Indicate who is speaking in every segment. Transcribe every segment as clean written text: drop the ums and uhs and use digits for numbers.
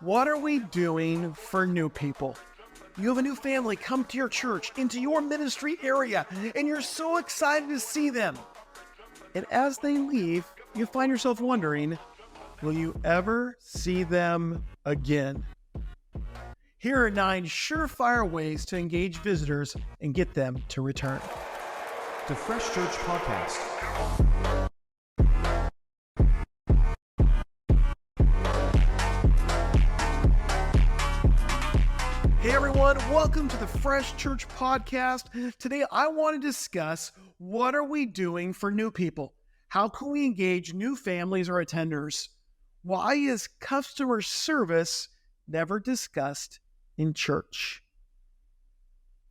Speaker 1: What are we doing for new people? You have a new family come to your church, into your ministry area, and you're so excited to see them. And as they leave, you find yourself wondering, will you ever see them again? Here are 9 surefire ways to engage visitors and get them to return.
Speaker 2: The Fresh Church Podcast.
Speaker 1: Hey everyone, welcome to the Fresh Church Podcast. Today I want to discuss what are we doing for new people? How can we engage new families or attenders? Why is customer service never discussed in church?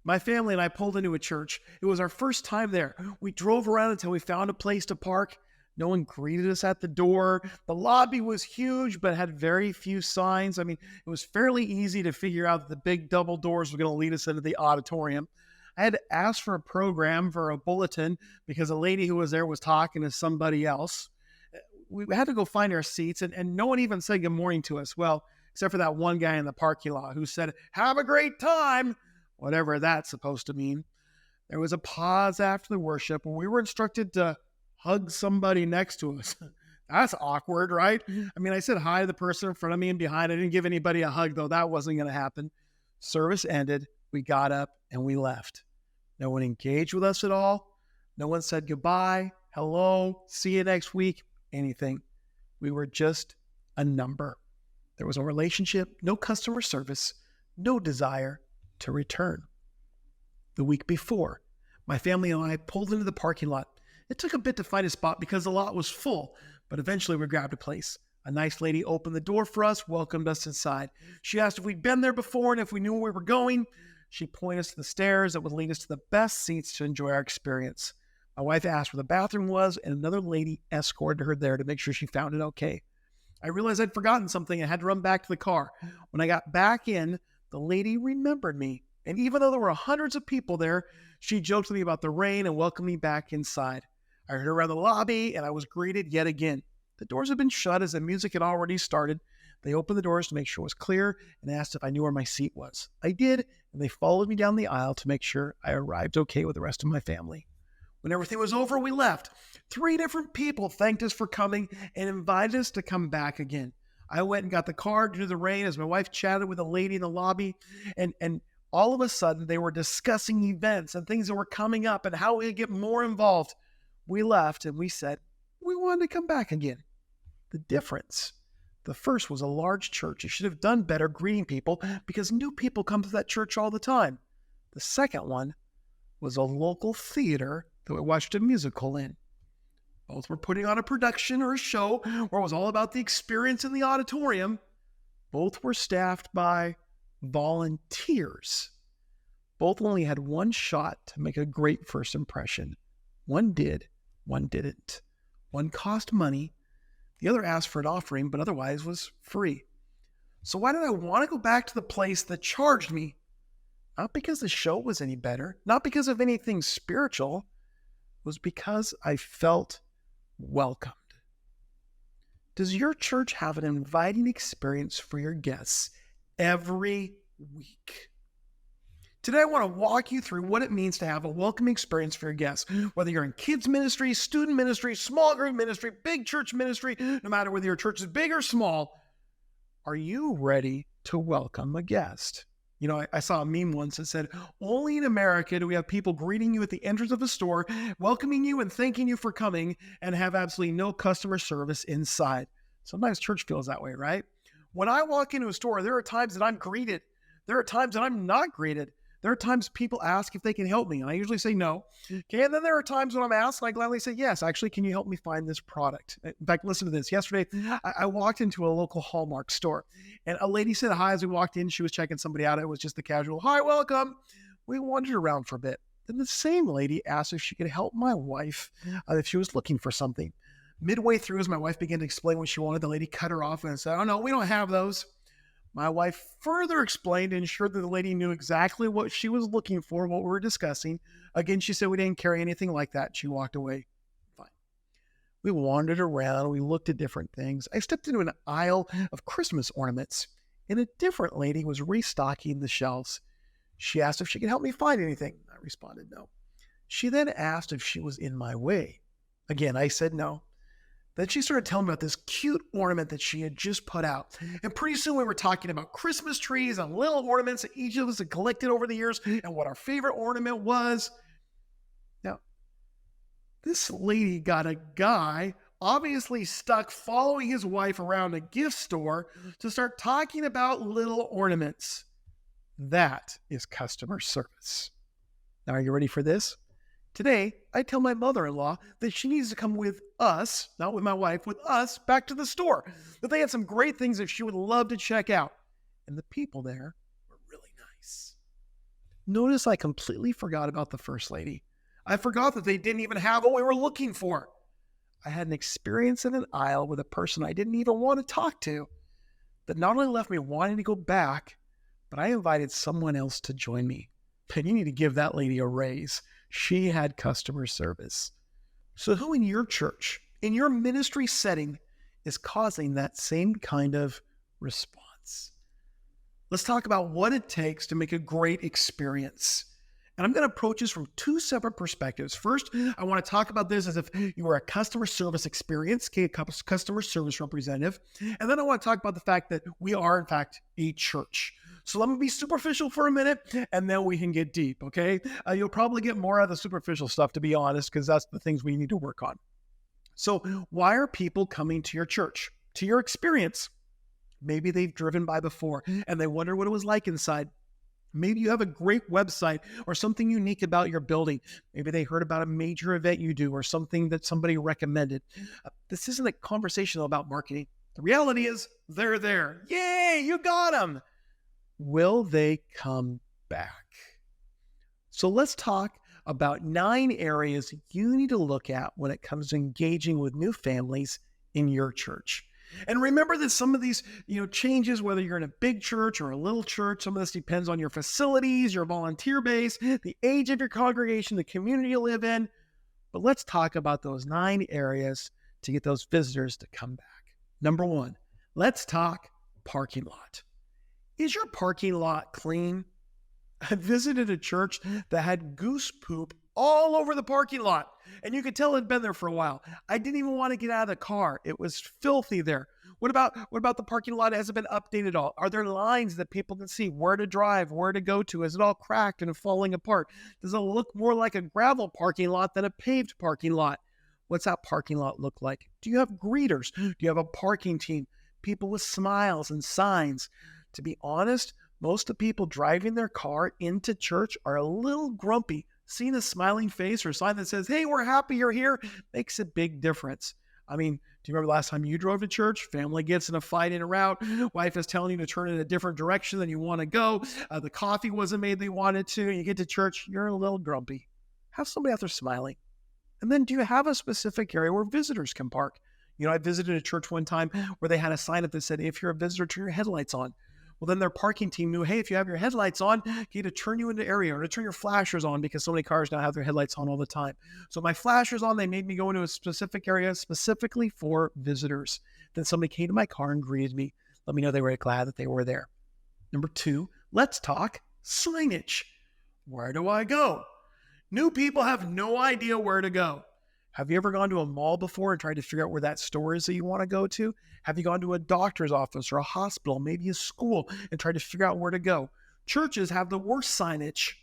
Speaker 1: My family and I pulled into a church. It was our first time there. We drove around until we found a place to park. No one greeted us at the door. The lobby was huge, but had very few signs. It was fairly easy to figure out that the big double doors were going to lead us into the auditorium. I had to ask for a program for a bulletin because a lady who was there was talking to somebody else. We had to go find our seats, and no one even said good morning to us. Well, except for that one guy in the parking lot who said, "Have a great time," whatever that's supposed to mean. There was a pause after the worship where we were instructed to hug somebody next to us. That's awkward, right? I said hi to the person in front of me and behind. I didn't give anybody a hug, though. That wasn't going to happen. Service ended. We got up and we left. No one engaged with us at all. No one said goodbye, hello, see you next week, anything. We were just a number. There was no relationship, no customer service, no desire to return. The week before, my family and I pulled into the parking lot. It took a bit to find a spot because the lot was full, but eventually we grabbed a place. A nice lady opened the door for us, welcomed us inside. She asked if we'd been there before and if we knew where we were going. She pointed us to the stairs that would lead us to the best seats to enjoy our experience. My wife asked where the bathroom was, and another lady escorted her there to make sure she found it okay. I realized I'd forgotten something and had to run back to the car. When I got back in, the lady remembered me. And even though there were hundreds of people there, she joked with me about the rain and welcomed me back inside. I heard her around the lobby, and I was greeted yet again. The doors had been shut as the music had already started. They opened the doors to make sure it was clear and asked if I knew where my seat was. I did, and they followed me down the aisle to make sure I arrived okay with the rest of my family. When everything was over, we left. 3 different people thanked us for coming and invited us to come back again. I went and got the car due to the rain as my wife chatted with a lady in the lobby, and all of a sudden they were discussing events and things that were coming up and how we could get more involved. We left and we said, we wanted to come back again. The difference. The first was a large church. You should have done better greeting people because new people come to that church all the time. The second one was a local theater that we watched a musical in. Both were putting on a production or a show where it was all about the experience in the auditorium. Both were staffed by volunteers. Both only had one shot to make a great first impression. One did, one didn't. One cost money, the other asked for an offering, but otherwise was free. So why did I want to go back to the place that charged me? Not because the show was any better, not because of anything spiritual. It was because I felt welcomed. Does your church have an inviting experience for your guests every week? Today, I want to walk you through what it means to have a welcoming experience for your guests. Whether you're in kids ministry, student ministry, small group ministry, big church ministry, no matter whether your church is big or small, are you ready to welcome a guest? I saw a meme once that said, only in America do we have people greeting you at the entrance of a store, welcoming you and thanking you for coming, and have absolutely no customer service inside. Sometimes church feels that way, right? When I walk into a store, there are times that I'm greeted. There are times that I'm not greeted. There are times people ask if they can help me, and I usually say no. Okay, and then there are times when I'm asked, and I gladly say, yes, actually, can you help me find this product? In fact, listen to this. Yesterday, I walked into a local Hallmark store, and a lady said hi as we walked in. She was checking somebody out. It was just the casual, hi, welcome. We wandered around for a bit. Then the same lady asked if she could help my wife if she was looking for something. Midway through, as my wife began to explain what she wanted, the lady cut her off and said, oh, no, we don't have those. My wife further explained and ensured that the lady knew exactly what she was looking for, what we were discussing. Again, she said we didn't carry anything like that. She walked away. Fine. We wandered around. We looked at different things. I stepped into an aisle of Christmas ornaments. and a different lady was restocking the shelves. She asked if she could help me find anything. I responded no. She then asked if she was in my way. Again, I said no. Then she started telling me about this cute ornament that she had just put out. And pretty soon we were talking about Christmas trees and little ornaments that each of us had collected over the years and what our favorite ornament was. Now, this lady got a guy obviously stuck following his wife around a gift store to start talking about little ornaments. That is customer service. Now, are you ready for this? Today, I tell my mother-in-law that she needs to come with us, not with my wife, with us back to the store, that they had some great things that she would love to check out. And the people there were really nice. Notice I completely forgot about the first lady. I forgot that they didn't even have what we were looking for. I had an experience in an aisle with a person I didn't even want to talk to that not only left me wanting to go back, but I invited someone else to join me. And you need to give that lady a raise. She had customer service. So who in your church, in your ministry setting, is causing that same kind of response? Let's talk about what it takes to make a great experience. And I'm going to approach this from two separate perspectives. First, I want to talk about this as if you were a customer service experience, a customer service representative. And then I want to talk about the fact that we are, in fact, a church. So let me be superficial for a minute, and then we can get deep, okay? You'll probably get more out of the superficial stuff, to be honest, because that's the things we need to work on. So why are people coming to your church, to your experience? Maybe they've driven by before, and they wonder what it was like inside. Maybe you have a great website or something unique about your building. Maybe they heard about a major event you do or something that somebody recommended. This isn't a conversation about marketing. The reality is they're there. Yay, you got them. Will they come back? So let's talk about 9 areas you need to look at when it comes to engaging with new families in your church. And remember that some of these, changes, whether you're in a big church or a little church, some of this depends on your facilities, your volunteer base, the age of your congregation, the community you live in. But let's talk about those 9 areas to get those visitors to come back. Number 1, let's talk parking lot. Is your parking lot clean? I visited a church that had goose poop all over the parking lot, and you could tell it had been there for a while. I didn't even want to get out of the car. It was filthy there. What about the parking lot? Has it been updated at all? Are there lines that people can see where to drive, where to go to? Is it all cracked and falling apart? Does it look more like a gravel parking lot than a paved parking lot? What's that parking lot look like? Do you have greeters? Do you have a parking team? People with smiles and signs? To be honest, most of the people driving their car into church are a little grumpy. Seeing a smiling face or a sign that says, hey, we're happy you're here, makes a big difference. I mean, do you remember the last time you drove to church? Family gets in a fight in a route. Wife is telling you to turn in a different direction than you want to go. The coffee wasn't made they wanted to. You get to church, you're a little grumpy. Have somebody out there smiling. And then do you have a specific area where visitors can park? I visited a church one time where they had a sign up that said, if you're a visitor, turn your headlights on. Well, then their parking team knew, hey, if you have your headlights on, you need to turn you into an area or to turn your flashers on because so many cars now have their headlights on all the time. So my flashers on, they made me go into a specific area specifically for visitors. Then somebody came to my car and greeted me, let me know they were glad that they were there. Number 2, let's talk signage. Where do I go? New people have no idea where to go. Have you ever gone to a mall before and tried to figure out where that store is that you want to go to? Have you gone to a doctor's office or a hospital, maybe a school, and tried to figure out where to go? Churches have the worst signage.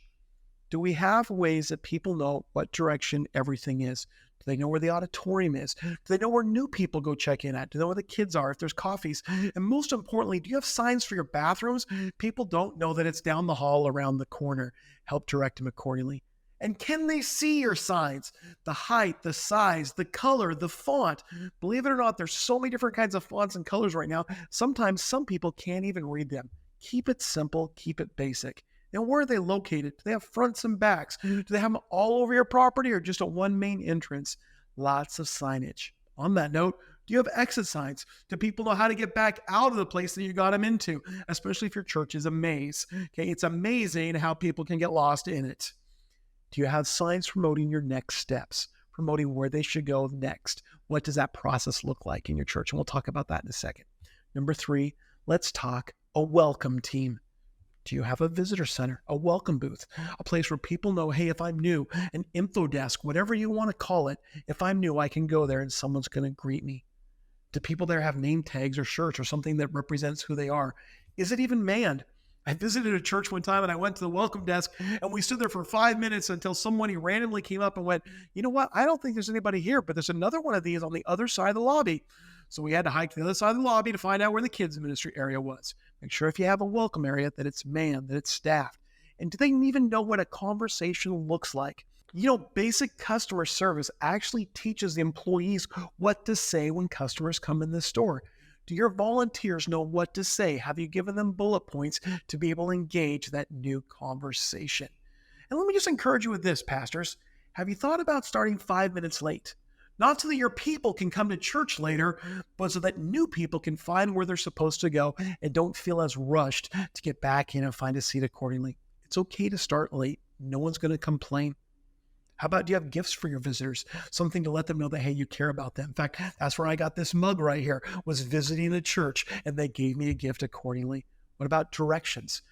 Speaker 1: Do we have ways that people know what direction everything is? Do they know where the auditorium is? Do they know where new people go check in at? Do they know where the kids are, if there's coffees? And most importantly, do you have signs for your bathrooms? People don't know that it's down the hall around the corner. Help direct them accordingly. And can they see your signs? The height, the size, the color, the font. Believe it or not, there's so many different kinds of fonts and colors right now. Sometimes some people can't even read them. Keep it simple, keep it basic. And where are they located? Do they have fronts and backs? Do they have them all over your property or just at one main entrance? Lots of signage. On that note, do you have exit signs? Do people know how to get back out of the place that you got them into? Especially if your church is a maze. Okay, it's amazing how people can get lost in it. Do you have signs promoting your next steps, promoting where they should go next? What does that process look like in your church? And we'll talk about that in a second. Number 3, let's talk A welcome team. Do you have a visitor center, a welcome booth, a place where people know, hey, if I'm new, an info desk, whatever you want to call it, if I'm new, I can go there and someone's going to greet me? Do people there have name tags or shirts or something that represents who they are? Is it even manned? I visited a church one time and I went to the welcome desk and we stood there for 5 minutes until someone randomly came up and went, you know what? I don't think there's anybody here, but there's another one of these on the other side of the lobby. So we had to hike to the other side of the lobby to find out where the kids ministry area was. Make sure if you have a welcome area that it's manned, that it's staffed. And do they even know what a conversation looks like? Basic customer service actually teaches the employees what to say when customers come in the store. Do your volunteers know what to say? Have you given them bullet points to be able to engage that new conversation? And let me just encourage you with this, pastors. Have you thought about starting 5 minutes late? Not so that your people can come to church later, but so that new people can find where they're supposed to go and don't feel as rushed to get back in and find a seat accordingly. It's okay to start late. No one's going to complain. How about, do you have gifts for your visitors? Something to let them know that, hey, you care about them. In fact, that's where I got this mug right here, was visiting a church, and they gave me a gift accordingly. What about directions?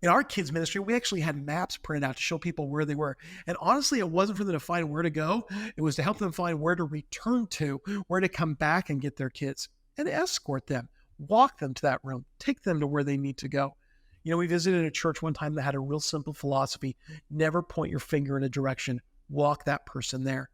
Speaker 1: In our kids ministry, we actually had maps printed out to show people where they were. And honestly, it wasn't for them to find where to go. It was to help them find where to return to, where to come back and get their kids, and escort them, walk them to that room, take them to where they need to go. We visited a church one time that had a real simple philosophy: never point your finger in a direction, walk that person there.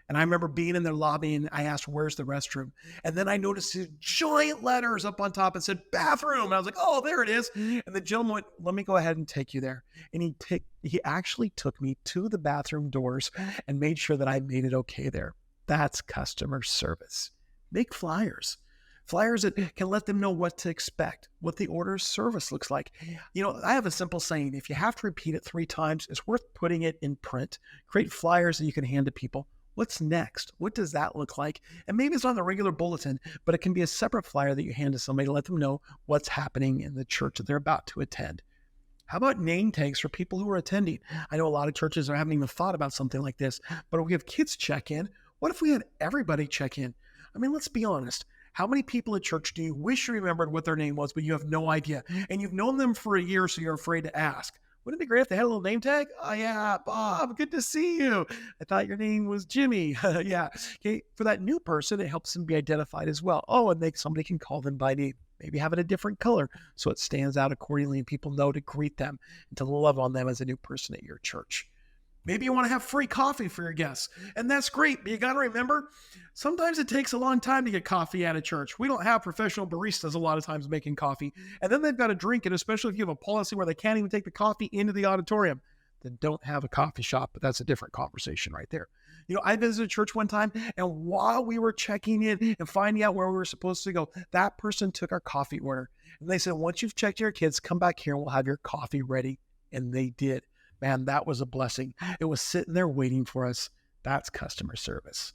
Speaker 1: And I remember being in their lobby and I asked, where's the restroom? And then I noticed these giant letters up on top and said bathroom. And I was like, oh, there it is. And the gentleman went, let me go ahead and take you there. And he actually took me to the bathroom doors and made sure that I made it okay there. That's customer service. Make flyers that can let them know what to expect, what the order of service looks like. I have a simple saying: if you have to repeat it 3 times, it's worth putting it in print. Create flyers that you can hand to people. What's next? What does that look like? And maybe it's not the regular bulletin, but it can be a separate flyer that you hand to somebody to let them know what's happening in the church that they're about to attend. How about name tags for people who are attending? I know a lot of churches haven't even thought about something like this, but if we have kids check in, what if we had everybody check in? I mean, let's be honest. How many people at church do you wish you remembered what their name was, but you have no idea? And you've known them for a year, so you're afraid to ask. Wouldn't it be great if they had a little name tag? Oh, yeah, Bob, good to see you. I thought your name was Jimmy. Yeah. Okay. For that new person, it helps them be identified as well. Oh, and somebody can call them by name. Maybe have it a different color so it stands out accordingly and people know to greet them and to love on them as a new person at your church. Maybe you want to have free coffee for your guests, and that's great, but you got to remember, sometimes it takes a long time to get coffee out of church. We don't have professional baristas a lot of times making coffee, and then they've got to drink it, especially if you have a policy where they can't even take the coffee into the auditorium. Then don't have a coffee shop, but that's a different conversation right there. I visited a church one time, and while we were checking in and finding out where we were supposed to go, that person took our coffee order, and they said, once you've checked your kids, come back here and we'll have your coffee ready, and they did. Man, that was a blessing. It was sitting there waiting for us. That's customer service.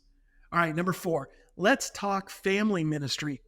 Speaker 1: All right, number 4, let's talk family ministry.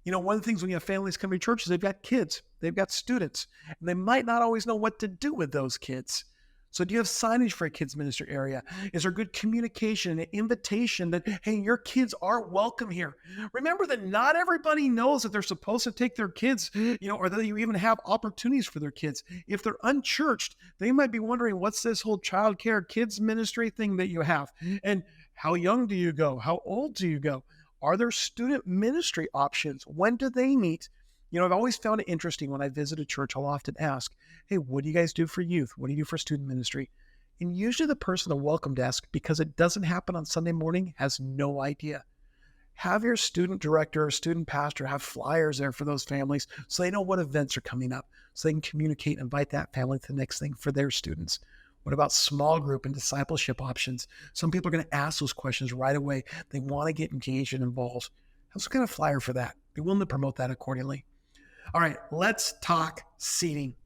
Speaker 1: One of the things when you have families come to church is they've got kids, they've got students, and they might not always know what to do with those kids. So do you have signage for a kids ministry area? Is there good communication, an invitation that, hey, your kids are welcome here? Remember that not everybody knows that they're supposed to take their kids, or that you even have opportunities for their kids. If they're unchurched, they might be wondering, what's this whole child care kids ministry thing that you have? And how young do you go? How old do you go? Are there student ministry options? When do they meet? I've always found it interesting when I visit a church, I'll often ask, hey, what do you guys do for youth? What do you do for student ministry? And usually the person at the welcome desk, because it doesn't happen on Sunday morning, has no idea. Have your student director or student pastor have flyers there for those families so they know what events are coming up, so they can communicate and invite that family to the next thing for their students. What about small group and discipleship options? Some people are going to ask those questions right away. They want to get engaged and involved. Have some kind of flyer for that. Be willing to promote that accordingly. All right, let's talk seating.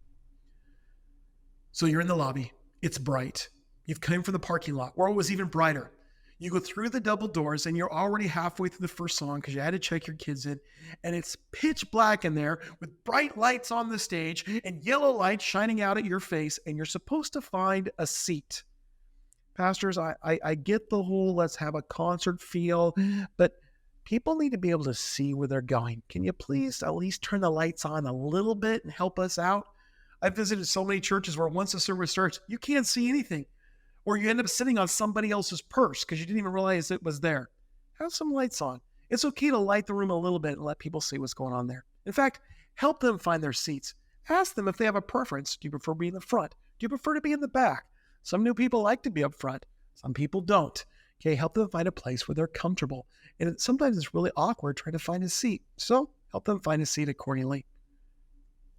Speaker 1: So you're in the lobby. It's bright. You've come from the parking lot, or it was even brighter. You go through the double doors and you're already halfway through the first song because you had to check your kids in. And it's pitch black in there with bright lights on the stage and yellow lights shining out at your face. And you're supposed to find a seat. Pastors, I get the whole let's have a concert feel, but People need to be able to see where they're going. Can you please at least turn the lights on a little bit and help us out? I've visited so many churches where once the service starts, you can't see anything, or you end up sitting on somebody else's purse because you didn't even realize it was there. Have some lights on. It's okay to light the room a little bit and let people see what's going on there. In fact, help them find their seats. Ask them if they have a preference. Do you prefer being in the front? Do you prefer to be in the back? Some new people like to be up front. Some people don't. Okay, help them find a place where they're comfortable. And sometimes it's really awkward trying to find a seat. So help them find a seat accordingly.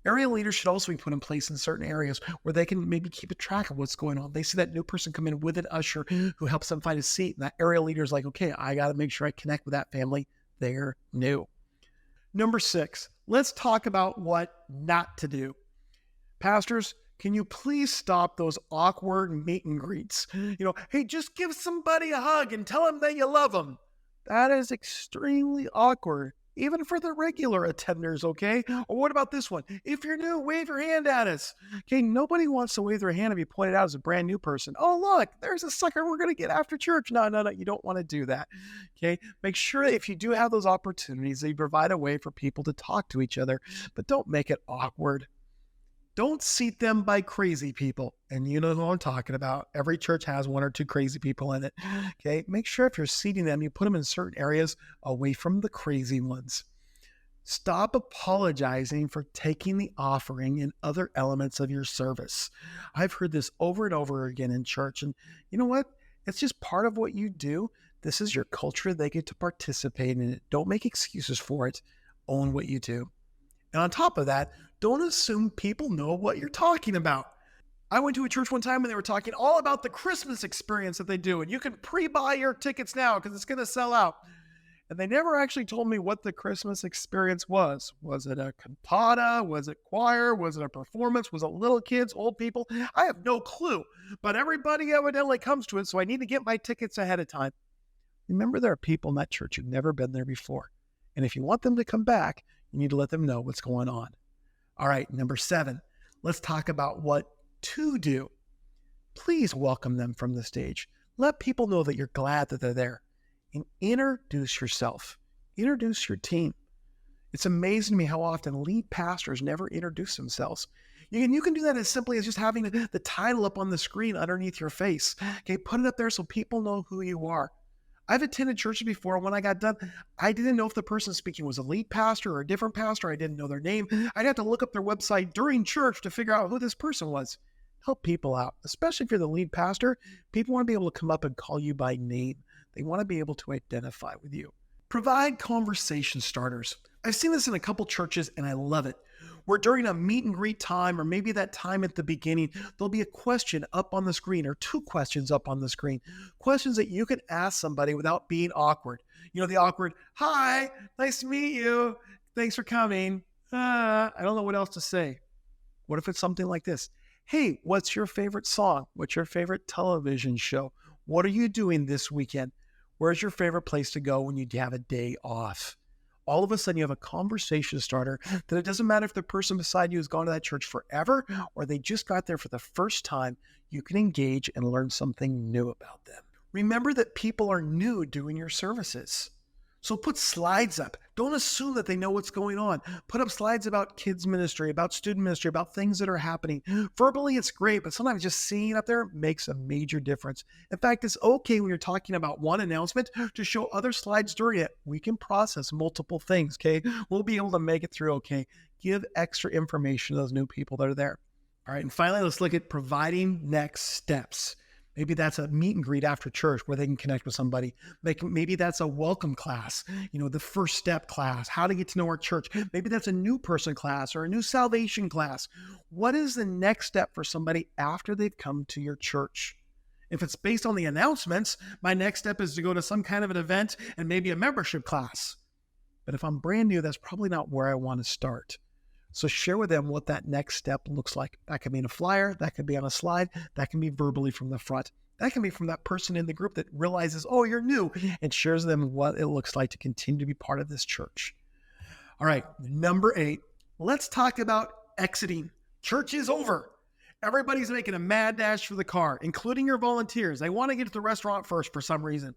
Speaker 1: Area leaders should also be put in place in certain areas where they can maybe keep a track of what's going on. They see that new person come in with an usher who helps them find a seat. And that area leader is like, okay, I got to make sure I connect with that family. They're new. Number 6, let's talk about what not to do. Pastors, can you please stop those awkward meet and greets? Hey, just give somebody a hug and tell them that you love them. That is extremely awkward, even for the regular attenders, okay? Or what about this one? If you're new, wave your hand at us. Okay, nobody wants to wave their hand if you point it out as a brand new person. Oh, look, there's a sucker we're going to get after church. No, you don't want to do that, okay? Make sure that if you do have those opportunities, that you provide a way for people to talk to each other, but don't make it awkward. Don't seat them by crazy people. And you know who I'm talking about. Every church has 1 or 2 crazy people in it. Okay. Make sure if you're seating them, you put them in certain areas away from the crazy ones. Stop apologizing for taking the offering and other elements of your service. I've heard this over and over again in church. And you know what? It's just part of what you do. This is your culture. They get to participate in it. Don't make excuses for it. Own what you do. And on top of that, don't assume people know what you're talking about. I went to a church one time and they were talking all about the Christmas experience that they do. And you can pre-buy your tickets now because it's going to sell out. And they never actually told me what the Christmas experience was. Was it a cantata? Was it choir? Was it a performance? Was it little kids, old people? I have no clue. But everybody evidently comes to it, so I need to get my tickets ahead of time. Remember, there are people in that church who've never been there before. And if you want them to come back, you need to let them know what's going on. All right, number 7, let's talk about what to do. Please welcome them from the stage. Let people know that you're glad that they're there. And introduce yourself. Introduce your team. It's amazing to me how often lead pastors never introduce themselves. You can do that as simply as just having the title up on the screen underneath your face. Okay, put it up there so people know who you are. I've attended churches before. When I got done, I didn't know if the person speaking was a lead pastor or a different pastor. I didn't know their name. I'd have to look up their website during church to figure out who this person was. Help people out, especially if you're the lead pastor. People want to be able to come up and call you by name. They want to be able to identify with you. Provide conversation starters. I've seen this in a couple churches and I love it. Where during a meet and greet time, or maybe that time at the beginning, there'll be a question up on the screen or 2 questions up on the screen. Questions that you can ask somebody without being awkward. The awkward, hi, nice to meet you. Thanks for coming. I don't know what else to say. What if it's something like this? Hey, what's your favorite song? What's your favorite television show? What are you doing this weekend? Where's your favorite place to go when you have a day off? All of a sudden you have a conversation starter that it doesn't matter if the person beside you has gone to that church forever or they just got there for the first time. You can engage and learn something new about them. Remember that people are new doing your services. So put slides up. Don't assume that they know what's going on. Put up slides about kids ministry, about student ministry, about things that are happening. Verbally, it's great, but sometimes just seeing it up there makes a major difference. In fact, it's okay when you're talking about one announcement to show other slides during it. We can process multiple things, okay? We'll be able to make it through, okay? Give extra information to those new people that are there. All right, and finally, let's look at providing next steps. Maybe that's a meet and greet after church where they can connect with somebody. Maybe that's a welcome class, the first step class, how to get to know our church. Maybe that's a new person class or a new salvation class. What is the next step for somebody after they've come to your church? If it's based on the announcements, my next step is to go to some kind of an event and maybe a membership class. But if I'm brand new, that's probably not where I want to start. So share with them what that next step looks like. That could be in a flyer, that could be on a slide, that can be verbally from the front. That can be from that person in the group that realizes, oh, you're new, and shares with them what it looks like to continue to be part of this church. All right, number 8, let's talk about exiting. Church is over. Everybody's making a mad dash for the car, including your volunteers. They want to get to the restaurant first for some reason.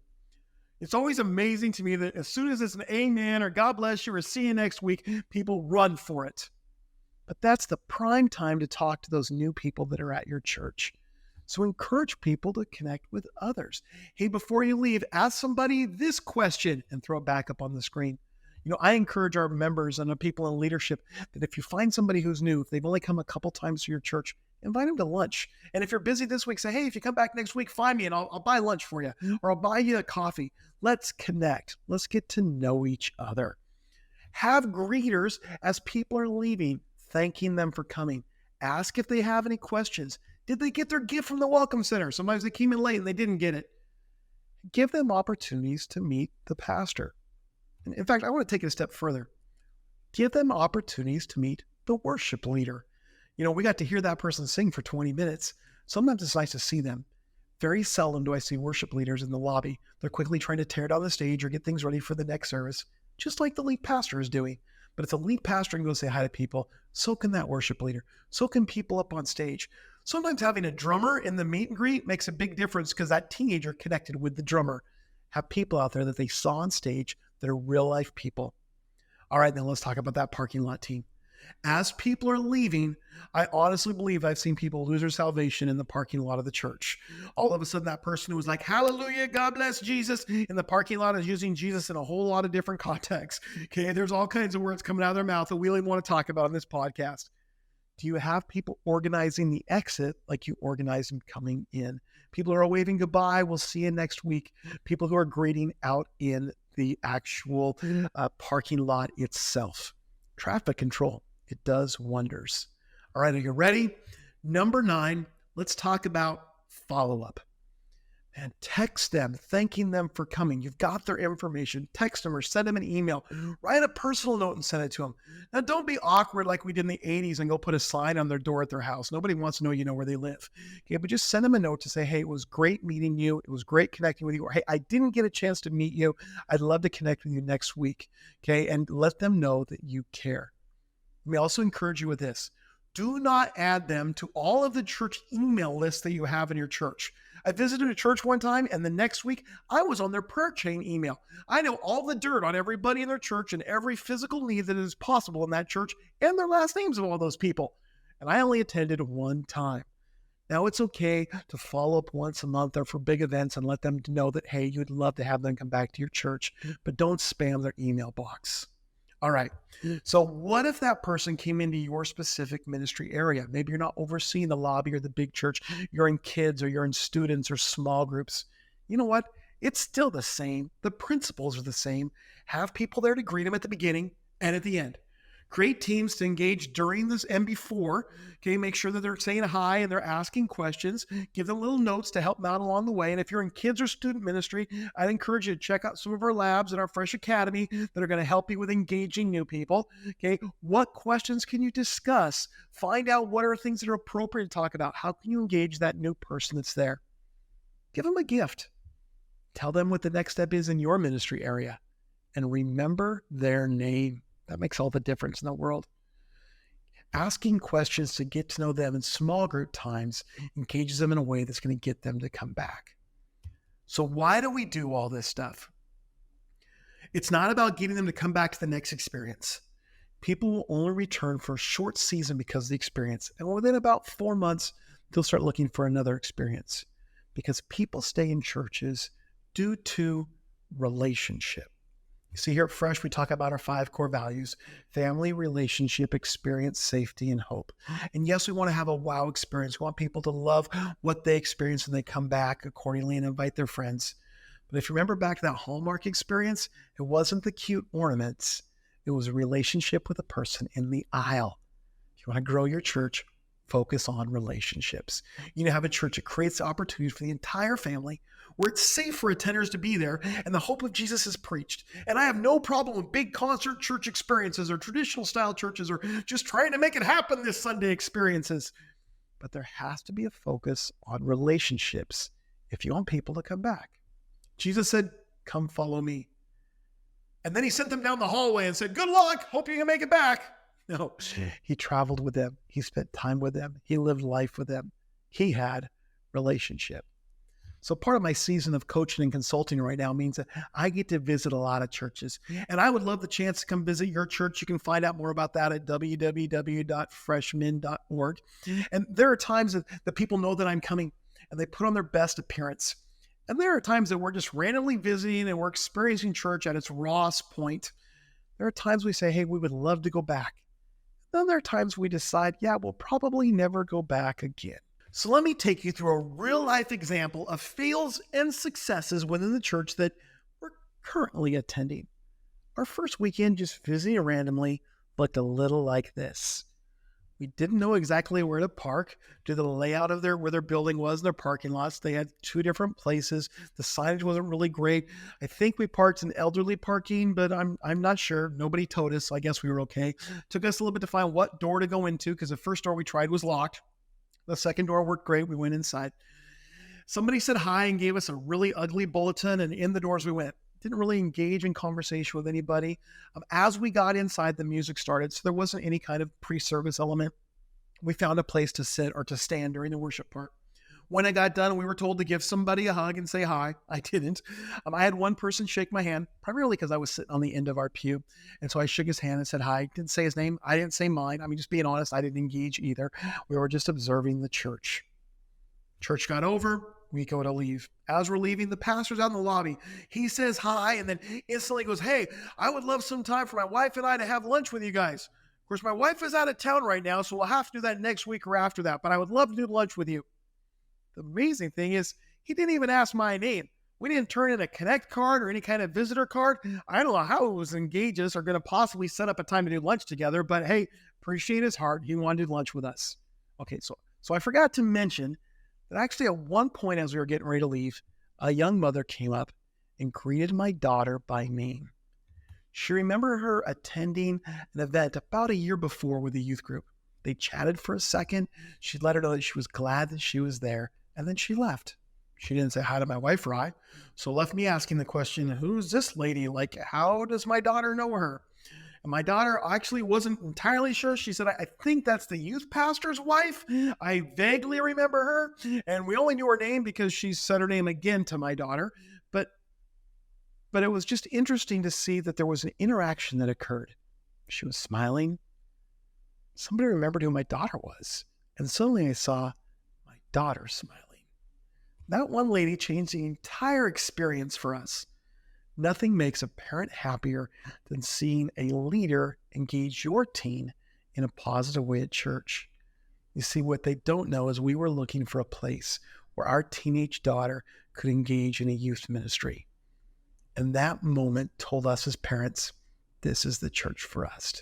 Speaker 1: It's always amazing to me that as soon as it's an amen or God bless you or see you next week, people run for it. But that's the prime time to talk to those new people that are at your church. So encourage people to connect with others. Hey, before you leave, ask somebody this question and throw it back up on the screen. I encourage our members and the people in leadership that if you find somebody who's new, if they've only come a couple times to your church, invite them to lunch. And if you're busy this week, say, hey, if you come back next week, find me and I'll buy lunch for you, or I'll buy you a coffee. Let's connect. Let's get to know each other. Have greeters as people are leaving, thanking them for coming. Ask if they have any questions. Did they get their gift from the Welcome Center? Sometimes they came in late and they didn't get it. Give them opportunities to meet the pastor. And in fact, I want to take it a step further. Give them opportunities to meet the worship leader. We got to hear that person sing for 20 minutes. Sometimes it's nice to see them. Very seldom do I see worship leaders in the lobby. They're quickly trying to tear down the stage or get things ready for the next service, just like the lead pastor is doing. But if the lead pastor can go say hi to people, so can that worship leader. So can people up on stage. Sometimes having a drummer in the meet and greet makes a big difference because that teenager connected with the drummer. Have people out there that they saw on stage that are real life people. All right, then let's talk about that parking lot team. As people are leaving, I honestly believe I've seen people lose their salvation in the parking lot of the church. All of a sudden, that person who was like, hallelujah, God bless Jesus, in the parking lot is using Jesus in a whole lot of different contexts. Okay, there's all kinds of words coming out of their mouth that we don't even want to talk about in this podcast. Do you have people organizing the exit like you organize them coming in? People who are waving goodbye, we'll see you next week. People who are greeting out in the actual parking lot itself. Traffic control. It does wonders. All right, are you ready? Number 9, let's talk about follow-up. And text them, thanking them for coming. You've got their information. Text them or send them an email. Write a personal note and send it to them. Now, don't be awkward like we did in the 80s and go put a sign on their door at their house. Nobody wants to know you know where they live. Okay, but just send them a note to say, hey, it was great meeting you. It was great connecting with you. Or, hey, I didn't get a chance to meet you. I'd love to connect with you next week. Okay, and let them know that you care. Let me also encourage you with this. Do not add them to all of the church email lists that you have in your church. I visited a church one time, and the next week, I was on their prayer chain email. I know all the dirt on everybody in their church and every physical need that is possible in that church and their last names of all those people. And I only attended one time. Now, it's okay to follow up once a month or for big events and let them know that, hey, you'd love to have them come back to your church, but don't spam their email box. All right. So what if that person came into your specific ministry area? Maybe you're not overseeing the lobby or the big church. You're in kids or you're in students or small groups. You know what? It's still the same. The principles are the same. Have people there to greet them at the beginning and at the end. Create teams to engage during this and before. Okay, make sure that they're saying hi and they're asking questions. Give them little notes to help them out along the way. And if you're in kids or student ministry, I'd encourage you to check out some of our labs in our Fresh Academy that are going to help you with engaging new people. Okay, what questions can you discuss? Find out what are things that are appropriate to talk about. How can you engage that new person that's there? Give them a gift. Tell them what the next step is in your ministry area. And remember their name. That makes all the difference in the world. Asking questions to get to know them in small group times engages them in a way that's going to get them to come back. So why do we do all this stuff? It's not about getting them to come back to the next experience. People will only return for a short season because of the experience. And within about 4 months, they'll start looking for another experience because people stay in churches due to relationship. You see, here at Fresh, we talk about our 5 core values: family, relationship, experience, safety, and hope. And yes, we want to have a wow experience. We want people to love what they experience when they come back accordingly and invite their friends. But if you remember back to that Hallmark experience, it wasn't the cute ornaments. It was a relationship with a person in the aisle. If you want to grow your church, focus on relationships. You need to have a church that creates opportunities for the entire family, where it's safe for attenders to be there and the hope of Jesus is preached. And I have no problem with big concert church experiences or traditional style churches or just trying to make it happen this Sunday experiences. But there has to be a focus on relationships if you want people to come back. Jesus said, come follow me. And then he sent them down the hallway and said, good luck, hope you can make it back. No, he traveled with them. He spent time with them. He lived life with them. He had relationship. So part of my season of coaching and consulting right now means that I get to visit a lot of churches. And I would love the chance to come visit your church. You can find out more about that at www.freshman.org. And there are times that people know that I'm coming and they put on their best appearance. And there are times that we're just randomly visiting and we're experiencing church at its rawest point. There are times we say, hey, we would love to go back. Then there are times we decide, yeah, we'll probably never go back again. So let me take you through a real life example of fails and successes within the church that we're currently attending. Our first weekend just visiting randomly looked a little like this. We didn't know exactly where to park due to the layout of where their building was and their parking lots. They had two different places. The signage wasn't really great. I think we parked in elderly parking, but I'm not sure. Nobody told us, so I guess we were okay. Took us a little bit to find what door to go into because the first door we tried was locked. The second door worked great. We went inside. Somebody said hi and gave us a really ugly bulletin, and in the doors we went. Didn't really engage in conversation with anybody. As we got inside, the music started, so there wasn't any kind of pre-service element. We found a place to sit or to stand during the worship part. When I got done, we were told to give somebody a hug and say hi. I didn't. I had one person shake my hand, primarily because I was sitting on the end of our pew. And so I shook his hand and said hi. Didn't say his name. I didn't say mine. I mean, just being honest, I didn't engage either. We were just observing the church. Church got over. We go to leave. As we're leaving, the pastor's out in the lobby. He says hi and then instantly goes, hey, I would love some time for my wife and I to have lunch with you guys. Of course, my wife is out of town right now, so we'll have to do that next week or after that. But I would love to do lunch with you. The amazing thing is he didn't even ask my name. We didn't turn in a connect card or any kind of visitor card. I don't know how it was engaged us or going to possibly set up a time to do lunch together, but hey, appreciate his heart. He wanted to do lunch with us. Okay, so I forgot to mention that actually at one point as we were getting ready to leave, a young mother came up and greeted my daughter by name. She remembered her attending an event about a year before with the youth group. They chatted for a second. She let her know that she was glad that she was there, and then she left. She didn't say hi to my wife or I, so left me asking the question, who's this lady? Like, how does my daughter know her? And my daughter actually wasn't entirely sure. She said, I think that's the youth pastor's wife. I vaguely remember her, and we only knew her name because she said her name again to my daughter. But it was just interesting to see that there was an interaction that occurred. She was smiling. Somebody remembered who my daughter was. And suddenly I saw my daughter smiling. That one lady changed the entire experience for us. Nothing makes a parent happier than seeing a leader engage your teen in a positive way at church. You see, what they don't know is we were looking for a place where our teenage daughter could engage in a youth ministry. And that moment told us as parents, this is the church for us.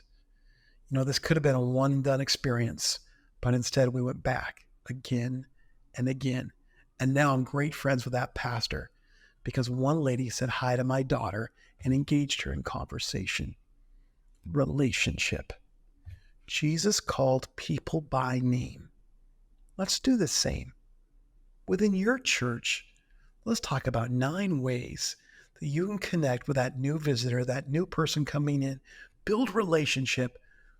Speaker 1: You know, this could have been a one and done experience, but instead we went back again and again. And now I'm great friends with that pastor because one lady said hi to my daughter and engaged her in conversation. Relationship. Jesus called people by name. Let's do the same. Within your church, let's talk about 9 ways that you can connect with that new visitor, that new person coming in, build relationship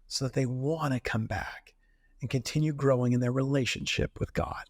Speaker 1: so that they want to come back and continue growing in their relationship with God.